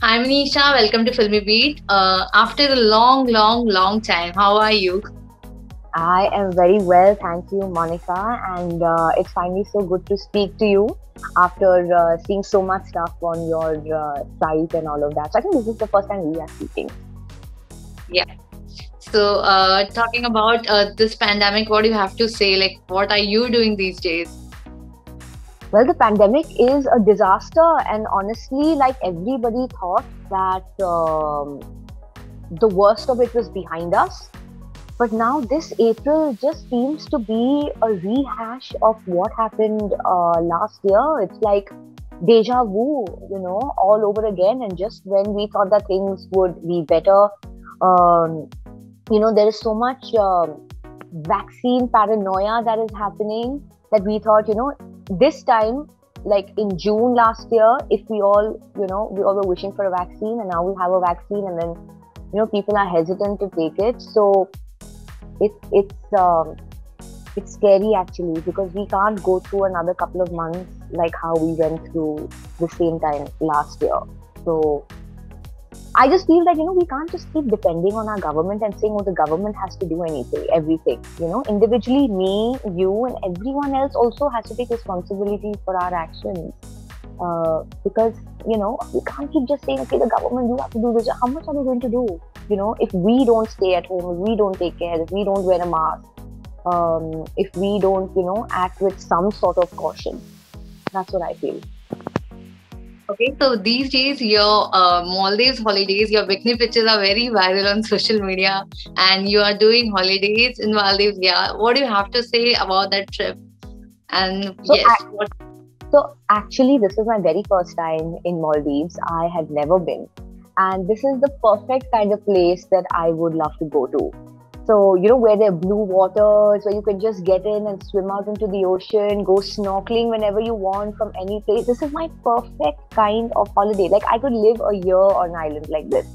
Hi Manisha, welcome to Filmy Beat. After a long time, how are you? I am very well, thank you, Monica. And it's finally so good to speak to you after seeing so much stuff on your site and all of that. So I think this is the first time we are speaking. Yeah. So, talking about this pandemic, what do you have to say? Like, what are you doing these days? Well, the pandemic is a disaster, and honestly, like everybody thought that the worst of it was behind us. But now this April just seems to be a rehash of what happened last year. It's like deja vu, all over again. And just when we thought that things would be better, um, there is so much vaccine paranoia that is happening that we thought, this time, like in June last year, if we all were wishing for a vaccine, and now we have a vaccine, and then, people are hesitant to take it. So it's it's um, it's scary actually because we can't go through another couple of months like how we went through the same time last year. So I just feel that we can't just keep depending on our government and saying, oh, the government has to do everything. Individually, me, you, and everyone else also has to take responsibility for our actions. Because we can't keep just saying, okay, the government, you have to do this. How much are they going to do? If we don't stay at home, if we don't take care, if we don't wear a mask, if we don't, act with some sort of caution. That's what I feel. Okay, so these days, your Maldives holidays, your bikini pictures are very viral on social media, and you are doing holidays in Maldives. Yeah, what do you have to say about that trip? And So, yes, what so actually, this is my very first time in Maldives. I had never been, and this is the perfect kind of place that I would love to go to. So, where there are blue waters, where you can just get in and swim out into the ocean, go snorkeling whenever you want from any place. This is my perfect kind of holiday. Like, I could live a year on an island like this.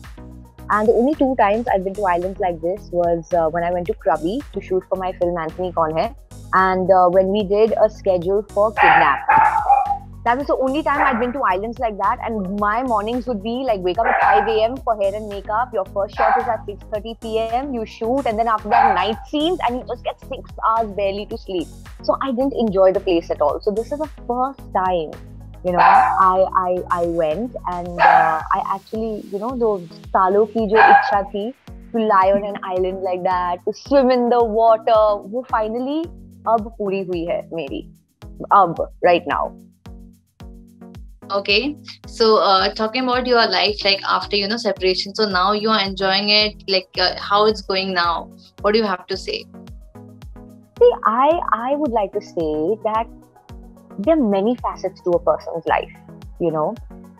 And the only two times I've been to islands like this was when I went to Krabi to shoot for my film Anthony Conhe, and when we did a schedule for Kidnap. That was the only time I'd been to islands like that, and my mornings would be like wake up at 5 a.m. for hair and makeup. Your first shot is at 6:30 p.m. You shoot, and then after that, night scenes, and you just get 6 hours barely to sleep. So I didn't enjoy the place at all. So this is the first time, I went, and I actually, those salo ki jo ichha thi to lie on an island like that, to swim in the water, वो finally अब पूरी हुई है मेरी. अब right now. Okay, so talking about your life, like after separation, so now you are enjoying it. Like how it's going now? What do you have to say? See, I would like to say that there are many facets to a person's life, you know,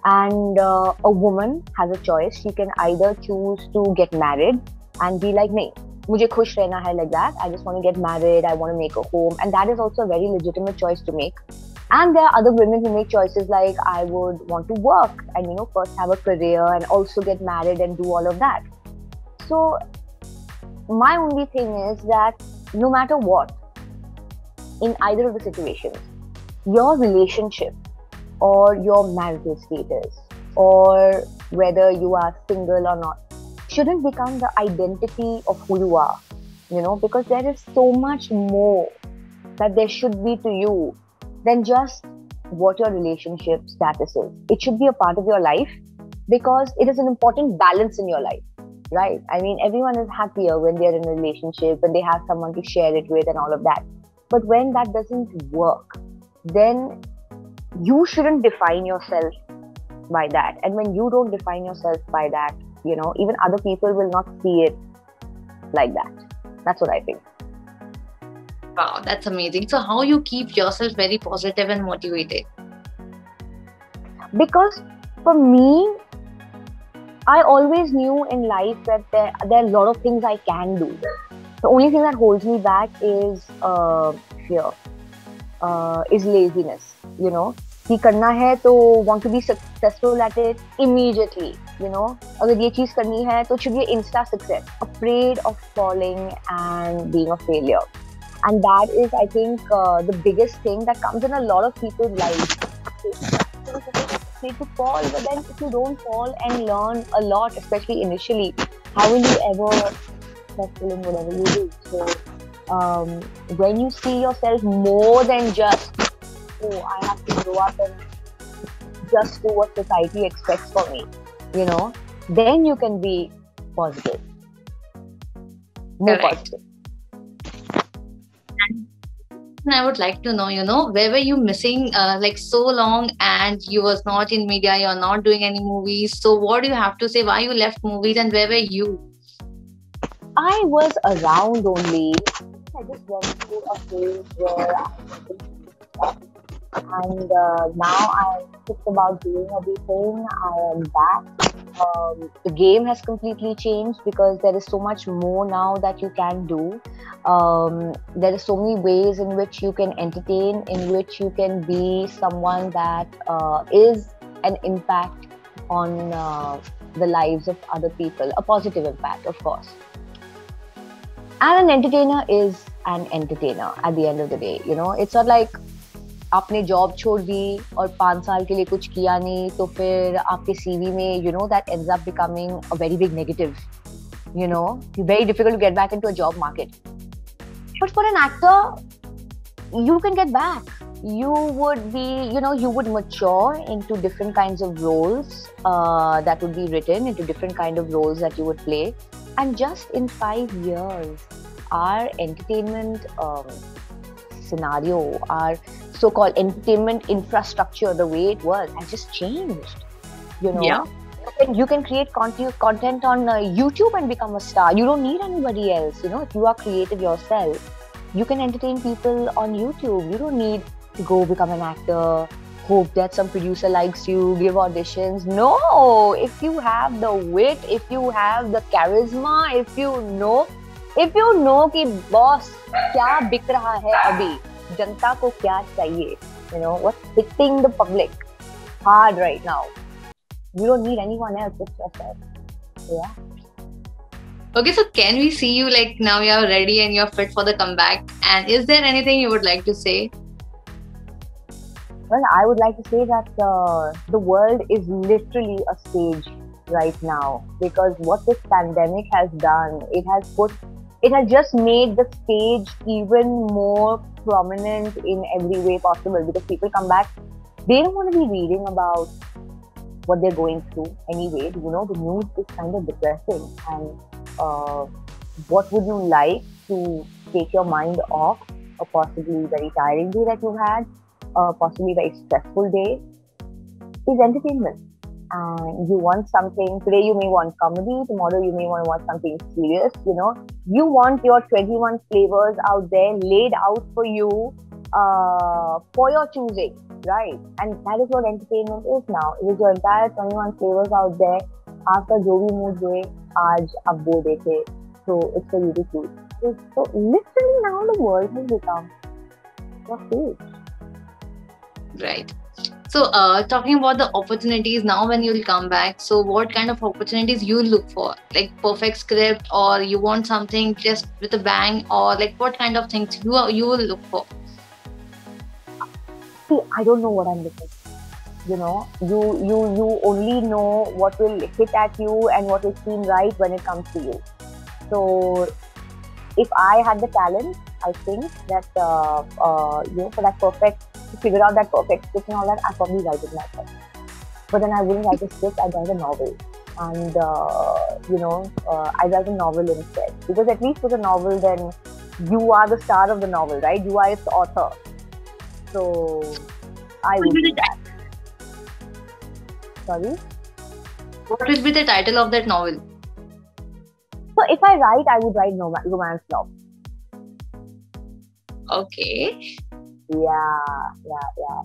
and a woman has a choice. She can either choose to get married and be like, "नहीं, मुझे खुश रहना है like that. I just want to get married. I want to make a home," and that is also a very legitimate choice to make. And there are other women who make choices like, I would want to work and first have a career and also get married and do all of that. So my only thing is that no matter what, in either of the situations, your relationship or your marital status or whether you are single or not shouldn't become the identity of who you are, because there is so much more that there should be to you than just what your relationship status is. It should be a part of your life because it is an important balance in your life, right? I mean, everyone is happier when they're in a relationship, when they have someone to share it with and all of that. But when that doesn't work, then you shouldn't define yourself by that. And when you don't define yourself by that, even other people will not see it like that. That's what I think. Wow, that's amazing. So how you keep yourself very positive and motivated? Because for me, I always knew in life that there are a lot of things I can do. The only thing that holds me back is fear, is laziness. कि करना है तो want to be successful at it immediately. अगर ये चीज करनी है तो should be insta success. Afraid of falling and being a failure. And that is, I think, the biggest thing that comes in a lot of people's lives. afraid to fall. But then if you don't fall and learn a lot, especially initially, how will you ever successful in whatever you do? So when you see yourself more than just, oh, I have to grow up and just do what society expects for me, then you can be positive, more Correct. positive. And I would like to know, where were you missing like so long, and you was not in media, you're not doing any movies. So what do you have to say? Why you left movies, and where were you? I was around only. I just went through a phase where I wasn't stuff. And now I'm just about doing everything. I am back. The game has completely changed because there is so much more now that you can do. There are so many ways in which you can entertain, in which you can be someone that is an impact on the lives of other people, a positive impact, of course. And an entertainer is an entertainer at the end of the day. It's not like आपने job छोड़ दी और 5 साल के लिए कुछ किया नहीं तो फिर आपके सीवी में that ends up becoming a very big negative. Very difficult to get back into a job market. But for an actor, you can get back. You would be, you would mature into different kinds of roles that would be written, into different kind of roles that you would play. And just in 5 years, our entertainment scenario, our so-called entertainment infrastructure, the way it was, has just changed. Yeah. You can create content on YouTube and become a star. You don't need anybody else. If you are creative yourself, you can entertain people on YouTube. You don't need to go become an actor, hope that some producer likes you, give auditions. No, if you have the wit, if you have the charisma, if you know कि boss क्या बिक रहा है अभी, जनता को क्या चाहिए, what's hitting the public hard right now. You don't need anyone else, just yourself. Yeah. Okay, so can we see you like now you're ready and you're fit for the comeback? And is there anything you would like to say? Well, I would like to say that the world is literally a stage right now, because what this pandemic has done, it has just made the stage even more prominent in every way possible, because people come back, they don't want to be reading about what they're going through anyway. The news is kind of depressing, and what would you like to take your mind off a possibly very tiring day that you've had, a possibly very stressful day, is entertainment. And you want something, today you may want comedy, tomorrow you may want to watch something serious, you want your 21 flavors out there laid out for you for your choosing, right? And that is what entertainment is now. It is your entire 21 flavors out there. Aapka jo bhi mood hoye, aaj ab wo dekhe. So it's for you to choose. So literally now the world has become your stage. Right. So talking about the opportunities now when you'll come back, so what kind of opportunities you look for? Like perfect script, or you want something just with a bang, or like what kind of things you will look for? See, I don't know what I'm looking for. You only know what will hit at you and what will seem right when it comes to you. So if I had the talent, I think that for that perfect, to figure out that perfect script and all that, I'd probably write it myself. But then I wouldn't write a script, I'd write a novel. And I'd write a novel instead. Because at least with a novel, then you are the star of the novel, right? You are its author. So I would do that. Sorry? What will be the title of that novel? So if I write, I would write romance novel. Okay. Yeah.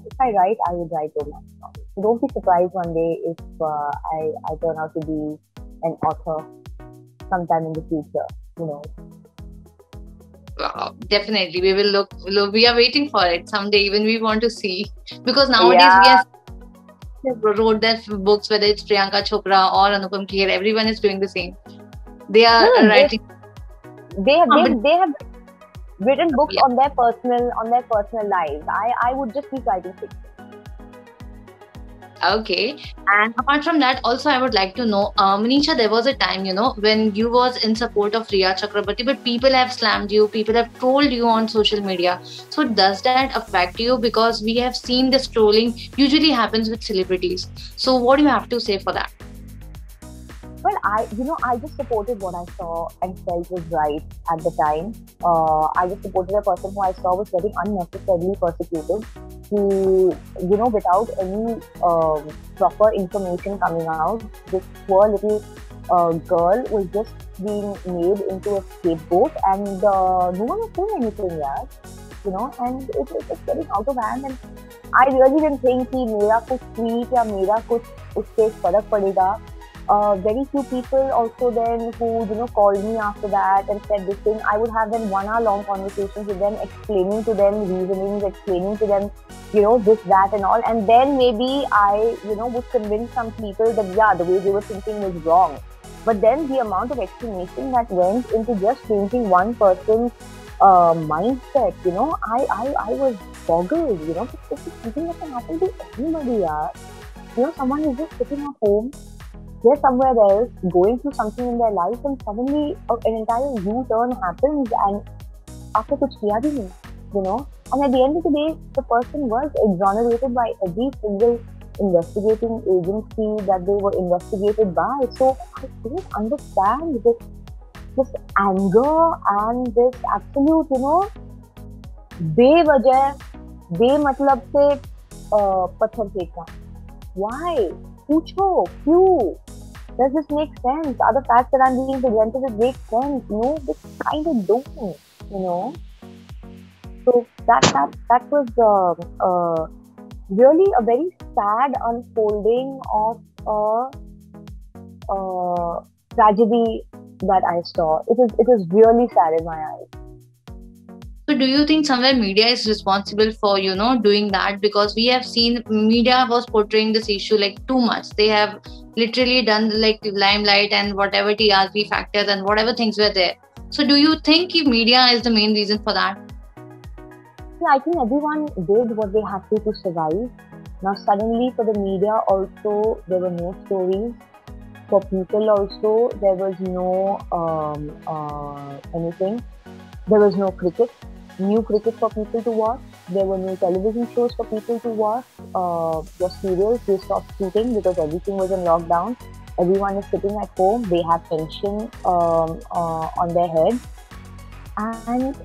If I write, I would write romance novel. So don't be surprised one day if I turn out to be an author sometime in the future. Wow, definitely. We will look. We are waiting for it someday. Even we want to see, because nowadays we wrote their books, whether it's Priyanka Chopra or Anupam Kher. Everyone is doing the same. They are writing. They have written books on their personal lives. I would just be writing fiction. Okay. And apart from that, also I would like to know, Manisha, there was a time, when you was in support of Riya Chakrabarti, but people have slammed you, people have trolled you on social media. So does that affect you? Because we have seen this trolling usually happens with celebrities. So what do you have to say for that? Well, I just supported what I saw and felt was right at the time. I just supported a person who I saw was getting unnecessarily persecuted. Who, without any proper information coming out, this poor little girl was just being made into a scapegoat, and no one was saying anything, yeah. And it's getting out of hand. And I really didn't think कि मेरा कुछ tweet या मेरा कुछ उससे फर्क पड़ेगा. Very few people also then who called me after that and said this thing. I would have then 1 hour long conversations with them, explaining to them reasonings, explaining to them this, that and all, and then maybe I would convince some people that yeah, the way they were thinking was wrong. But then the amount of explanation that went into just changing one person's mindset, I was boggled. This is something that can happen to anybody, yeah. Someone is just sitting at home, they're somewhere else, going through something in their life, and suddenly an entire U-turn happens, and after kuch kiya bhi nahi, And at the end of the day, the person was exonerated by every single investigating agency that they were investigated by. So I don't understand this anger and this absolute, बेवजह, बेमतलब से पत्थर फेंकना. Why? पूछो, क्यों? Does this make sense? Are the facts that I'm being presented that make sense? No, they kind of don't, So that was really a very sad unfolding of a tragedy that I saw. It is really sad in my eyes. So do you think somewhere media is responsible for, doing that? Because we have seen media was portraying this issue like too much. They have literally done like limelight and whatever TRP factors and whatever things were there. So do you think media is the main reason for that? Yeah, I think everyone did what they had to survive. Now suddenly for the media also, there were no stories. For people also, there was no anything. There was no cricket. New cricket for people to watch. There were no television shows for people to watch. Your serials, they stopped shooting because everything was in lockdown. Everyone is sitting at home. They have tension on their heads. And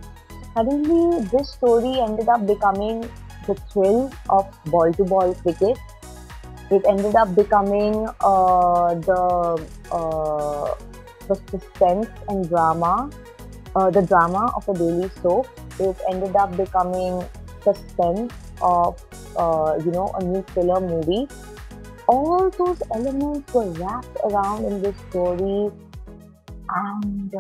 suddenly this story ended up becoming the thrill of ball-to-ball cricket. It ended up becoming the suspense and drama. The drama of a daily soap. It ended up becoming suspense of a new thriller movie. All those elements were wrapped around in this story, and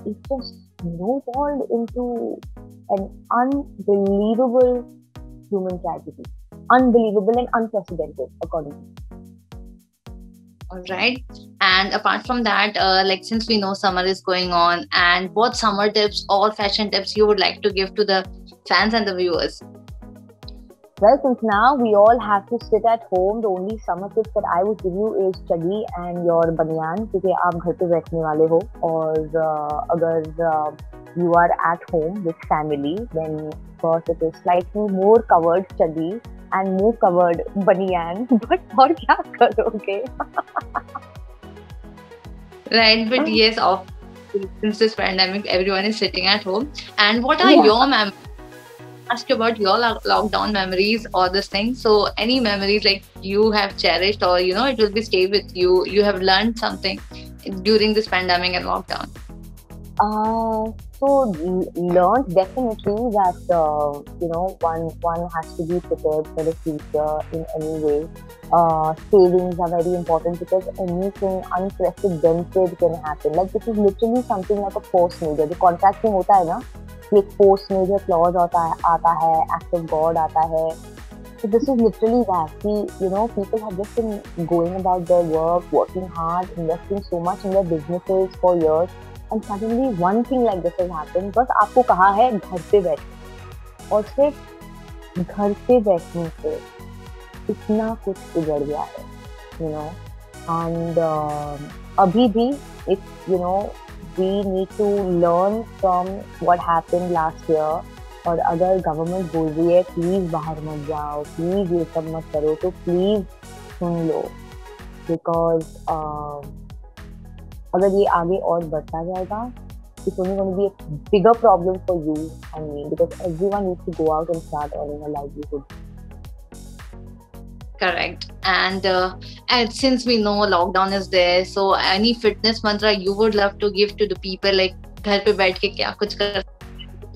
it just snowballed into an unbelievable human tragedy. Unbelievable and unprecedented, according to me. All right. And apart from that, since we know summer is going on, and what summer tips or fashion tips you would like to give to the fans and the viewers? Well, since now we all have to sit at home, the only summer tips that I would give you is chaddi and your banyan, because आप घर पे बैठने वाले हो. और अगर you are at home with family, then of course it is slightly more covered chaddi and more covered banyan. But और क्या करोगे? Right, but yes, since this pandemic, everyone is sitting at home. And what are your memories? Ask you about your lockdown memories or this thing. So any memories like you have cherished, or it will be stay with you. You have learned something during this pandemic and lockdown. So learned definitely that one has to be prepared for the future in any way. Savings are very important because anything unprecedented can happen. Like this is literally something like a force major. The contract में होता है ना, एक force major clause आता है, act of God आता है. So this is literally that. People have just been going about their work, working hard, investing so much in their businesses for years. And suddenly one thing like this has happened. बस आपको कहा है घर पे बैठो, और सिर्फ घर पे बैठने से इतना कुछ बिगड़ गया है, you know. And abhi bhi, if you know, we need to learn from what happened last year. और अगर गवर्नमेंट बोल रही है प्लीज बाहर मत जाओ, प्लीज ये सब मत करो, तो प्लीज सुन लो, बिकॉज अगर ये आगे और बढ़ता जाएगा, it's only going to be a bigger problem for you and me, because everyone needs to go out and start earning a livelihood. Correct. And since we know lockdown is there, so any fitness mantra you would love to give to the people, like घर पे बैठ के क्या कुछ कर,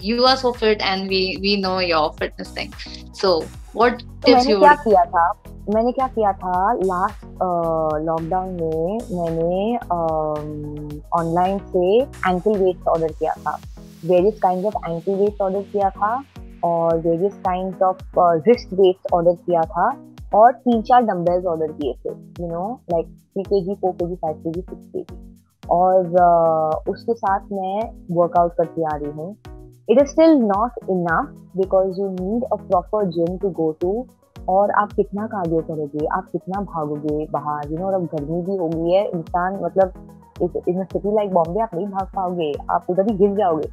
you are so fit and we know your fitness thing. So what tips you would? मैंने क्या किया था लास्ट लॉकडाउन में, मैंने ऑनलाइन से एंकल वेट्स ऑर्डर किया था, various kinds of ankle weights order किया था, और various kinds of wrist weights order किया था, और 3-4 डंबल्स ऑर्डर किए थे, you know, like 3 kg, 4 kg, 5 kg, 6 kg, और उसके साथ मैं वर्कआउट करती आ रही हूँ. It is still not enough because you need a proper gym to go to. और आप कितना कार्डियो करोगे, आप कितना भागोगे बाहर, यू नो, और अब गर्मी भी हो गई है, इंसान मतलब इन सिटी लाइक बॉम्बे आप नहीं भाग पाओगे, आप उधर ही गिर जाओगे.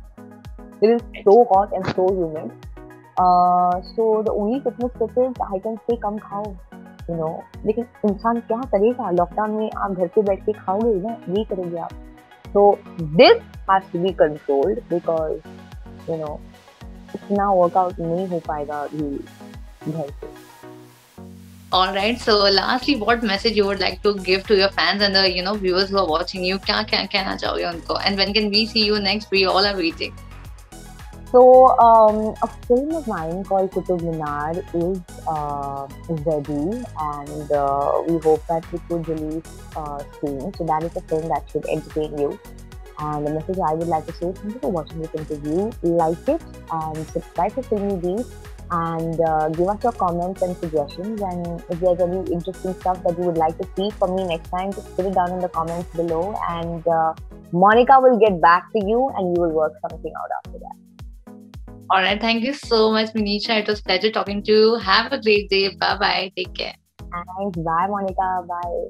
It is so hot and so humid. So the only fitness tip is I can say कम खाओ, you know. लेकिन इंसान क्या करेगा लॉकडाउन में, आप घर पे बैठ के खाओगे ना, यही करोगे आप. So this has to be controlled because you know इतना वर्कआउट नहीं हो पाएगा घर पे. All right. So lastly, what message you would like to give to your fans and the viewers who are watching you? क्या कहना चाहोगे उनको? And when can we see you next? We all are waiting. So, a film of mine called Qutub Minar is ready, and we hope that it will release soon. So that is a film that should entertain you. And the message I would like to say is, thank you for watching this interview. Like it and subscribe to Filmy Beat, and give us your comments and suggestions. And if there's any interesting stuff that you would like to see from me next time, just put it down in the comments below, and Monica will get back to you, and you will work something out after that. All right. Thank you so much, Manisha. It was a pleasure talking to you. Have a great day. Bye-bye. Take care. Thanks. Bye, Monica. Bye.